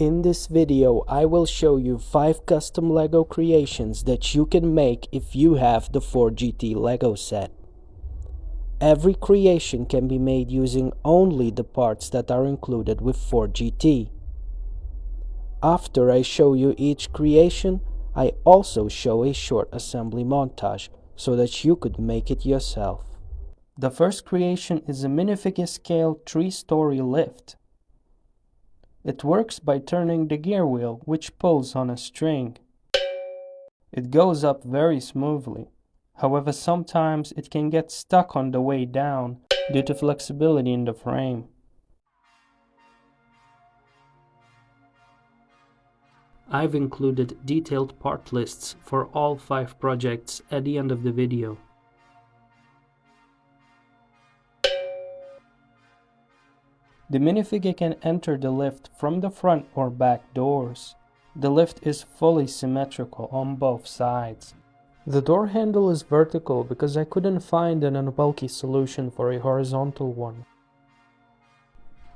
In this video, I will show you 5 custom LEGO creations that you can make if you have the Ford GT LEGO set. Every creation can be made using only the parts that are included with Ford GT. After I show you each creation, I also show a short assembly montage so that you could make it yourself. The first creation is a minifigure-scale 3-story lift. It works by turning the gear wheel, which pulls on a string. It goes up very smoothly. However, sometimes it can get stuck on the way down due to flexibility in the frame. I've included detailed part lists for all 5 projects at the end of the video. The minifigure can enter the lift from the front or back doors. The lift is fully symmetrical on both sides. The door handle is vertical because I couldn't find an unbulky solution for a horizontal one.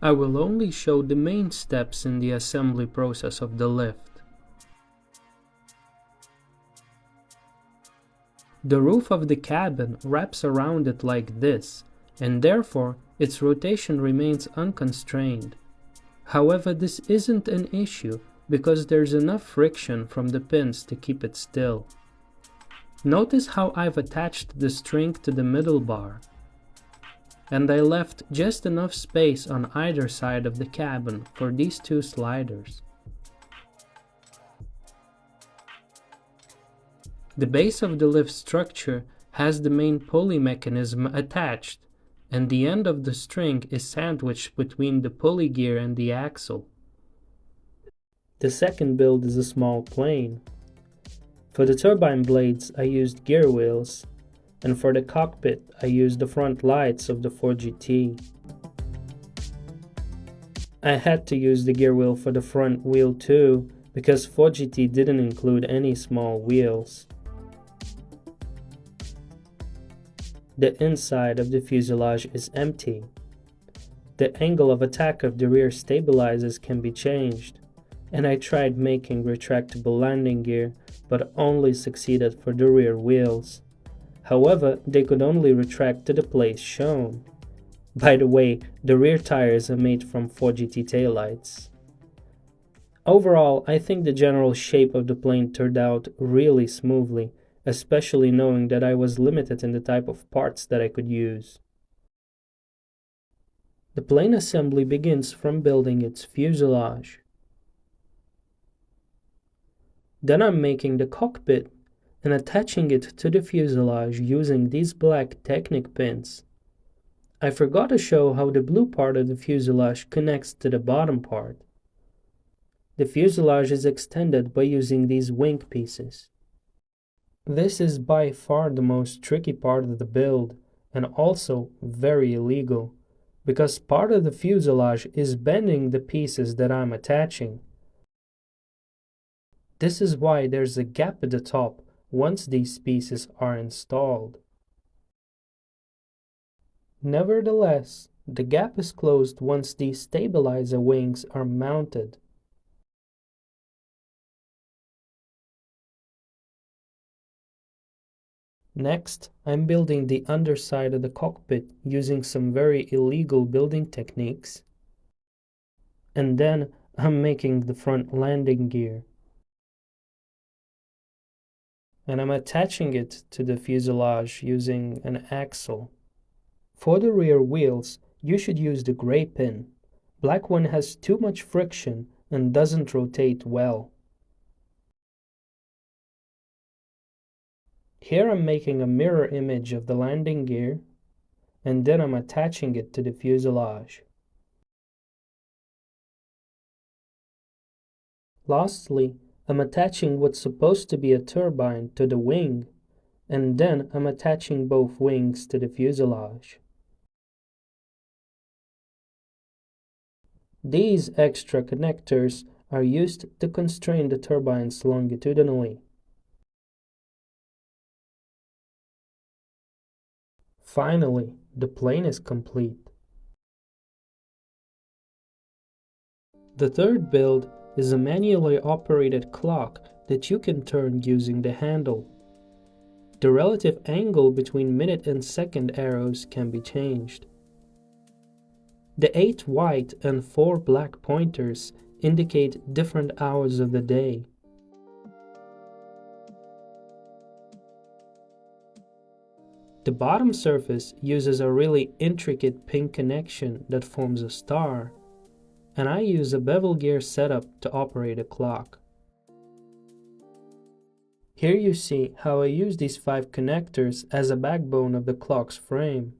I will only show the main steps in the assembly process of the lift. The roof of the cabin wraps around it like this, and therefore its rotation remains unconstrained. However, this isn't an issue because there's enough friction from the pins to keep it still. Notice how I've attached the string to the middle bar, and I left just enough space on either side of the cabin for these 2 sliders. The base of the lift structure has the main pulley mechanism attached, and the end of the string is sandwiched between the pulley gear and the axle. The second build is a small plane. For the turbine blades I used gear wheels, and for the cockpit I used the front lights of the Ford GT. I had to use the gear wheel for the front wheel too, because Ford GT didn't include any small wheels. The inside of the fuselage is empty. The angle of attack of the rear stabilizers can be changed, and I tried making retractable landing gear, but only succeeded for the rear wheels. However, they could only retract to the place shown. By the way, the rear tires are made from Ford GT taillights. Overall, I think the general shape of the plane turned out really smoothly, especially knowing that I was limited in the type of parts that I could use. The plane assembly begins from building its fuselage. Then I'm making the cockpit and attaching it to the fuselage using these black Technic pins. I forgot to show how the blue part of the fuselage connects to the bottom part. The fuselage is extended by using these wing pieces. This is by far the most tricky part of the build, and also very illegal, because part of the fuselage is bending the pieces that I'm attaching. This is why there's a gap at the top once these pieces are installed. Nevertheless, the gap is closed once these stabilizer wings are mounted. Next, I'm building the underside of the cockpit using some very illegal building techniques. And then I'm making the front landing gear. And I'm attaching it to the fuselage using an axle. For the rear wheels, you should use the gray pin. Black one has too much friction and doesn't rotate well. Here I'm making a mirror image of the landing gear, and then I'm attaching it to the fuselage. Lastly, I'm attaching what's supposed to be a turbine to the wing, and then I'm attaching both wings to the fuselage. These extra connectors are used to constrain the turbines longitudinally. Finally, the plane is complete. The third build is a manually operated clock that you can turn using the handle. The relative angle between minute and second arrows can be changed. The 8 white and 4 black pointers indicate different hours of the day. The bottom surface uses a really intricate pin connection that forms a star, and I use a bevel gear setup to operate a clock. Here you see how I use these 5 connectors as a backbone of the clock's frame.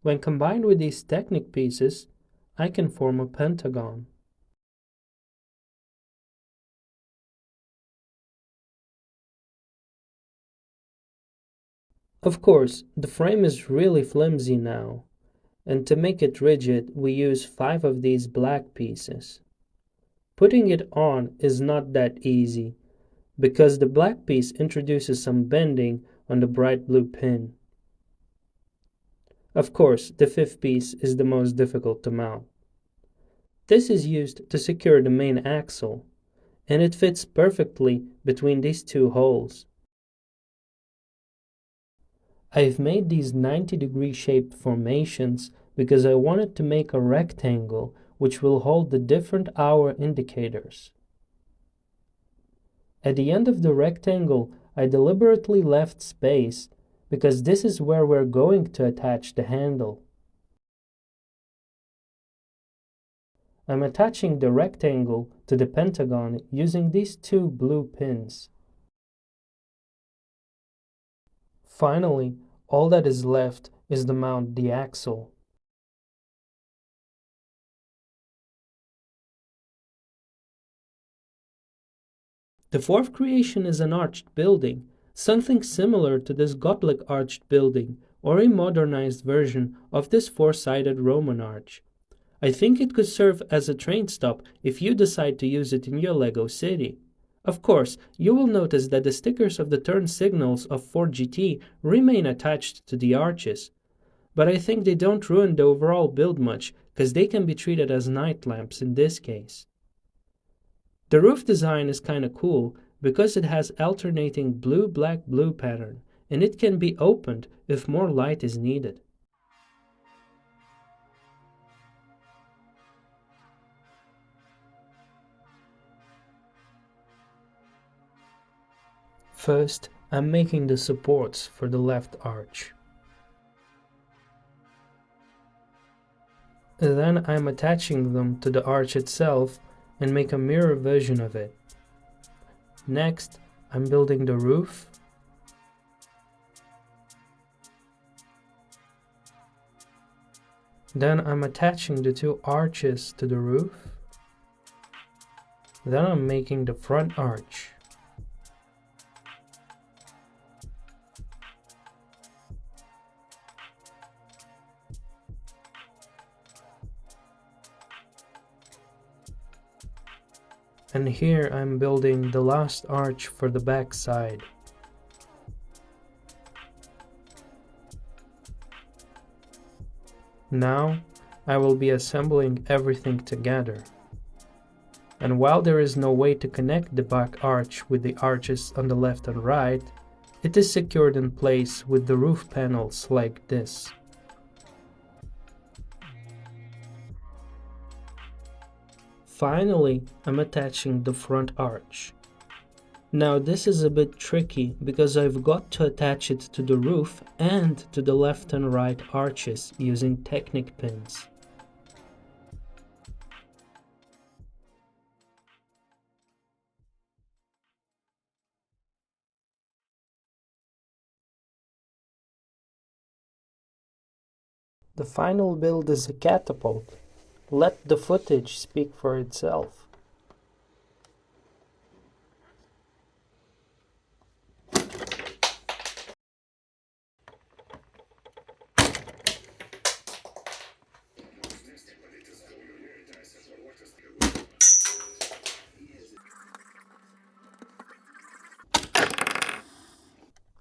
When combined with these Technic pieces, I can form a pentagon. Of course, the frame is really flimsy now, and to make it rigid, we use 5 of these black pieces. Putting it on is not that easy, because the black piece introduces some bending on the bright blue pin. Of course, the 5th piece is the most difficult to mount. This is used to secure the main axle, and it fits perfectly between these 2 holes. I've made these 90-degree shaped formations because I wanted to make a rectangle which will hold the different hour indicators. At the end of the rectangle, I deliberately left space because this is where we're going to attach the handle. I'm attaching the rectangle to the pentagon using these 2 blue pins. Finally, all that is left is to mount the axle. The 4th creation is an arched building, something similar to this Gothic arched building or a modernized version of this 4-sided Roman arch. I think it could serve as a train stop if you decide to use it in your LEGO city. Of course, you will notice that the stickers of the turn signals of Ford GT remain attached to the arches, but I think they don't ruin the overall build much because they can be treated as night lamps in this case. The roof design is kinda cool because it has alternating blue-black-blue pattern, and it can be opened if more light is needed. First, I'm making the supports for the left arch. Then I'm attaching them to the arch itself and make a mirror version of it. Next, I'm building the roof. Then I'm attaching the 2 arches to the roof. Then I'm making the front arch. And here I'm building the last arch for the back side. Now I will be assembling everything together. And while there is no way to connect the back arch with the arches on the left and right, it is secured in place with the roof panels like this. Finally, I'm attaching the front arch. Now this is a bit tricky because I've got to attach it to the roof and to the left and right arches using Technic pins. The final build is a catapult. Let the footage speak for itself.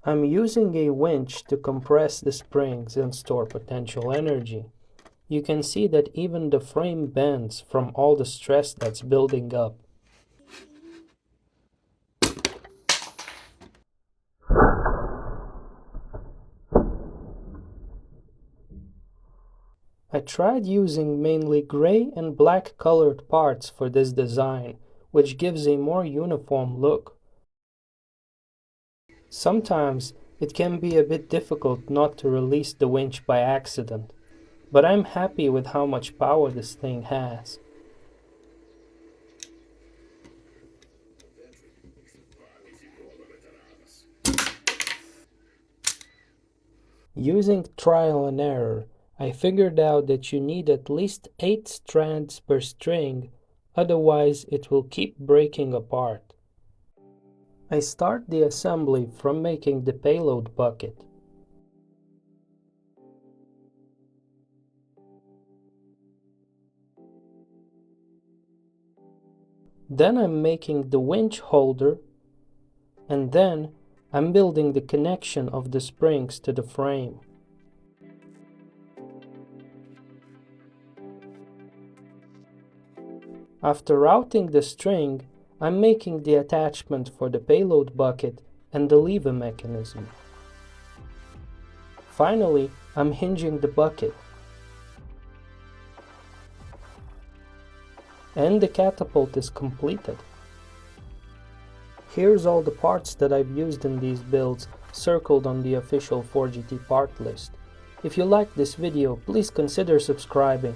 I'm using a winch to compress the springs and store potential energy. You can see that even the frame bends from all the stress that's building up. I tried using mainly gray and black colored parts for this design, which gives a more uniform look. Sometimes it can be a bit difficult not to release the winch by accident, but I'm happy with how much power this thing has. Using trial and error, I figured out that you need at least 8 strands per string, otherwise it will keep breaking apart. I start the assembly from making the payload bucket. Then I'm making the winch holder, and then I'm building the connection of the springs to the frame. After routing the string, I'm making the attachment for the payload bucket and the lever mechanism. Finally, I'm hinging the bucket. And the catapult is completed. Here's all the parts that I've used in these builds, circled on the official Ford GT part list. If you liked this video, please consider subscribing.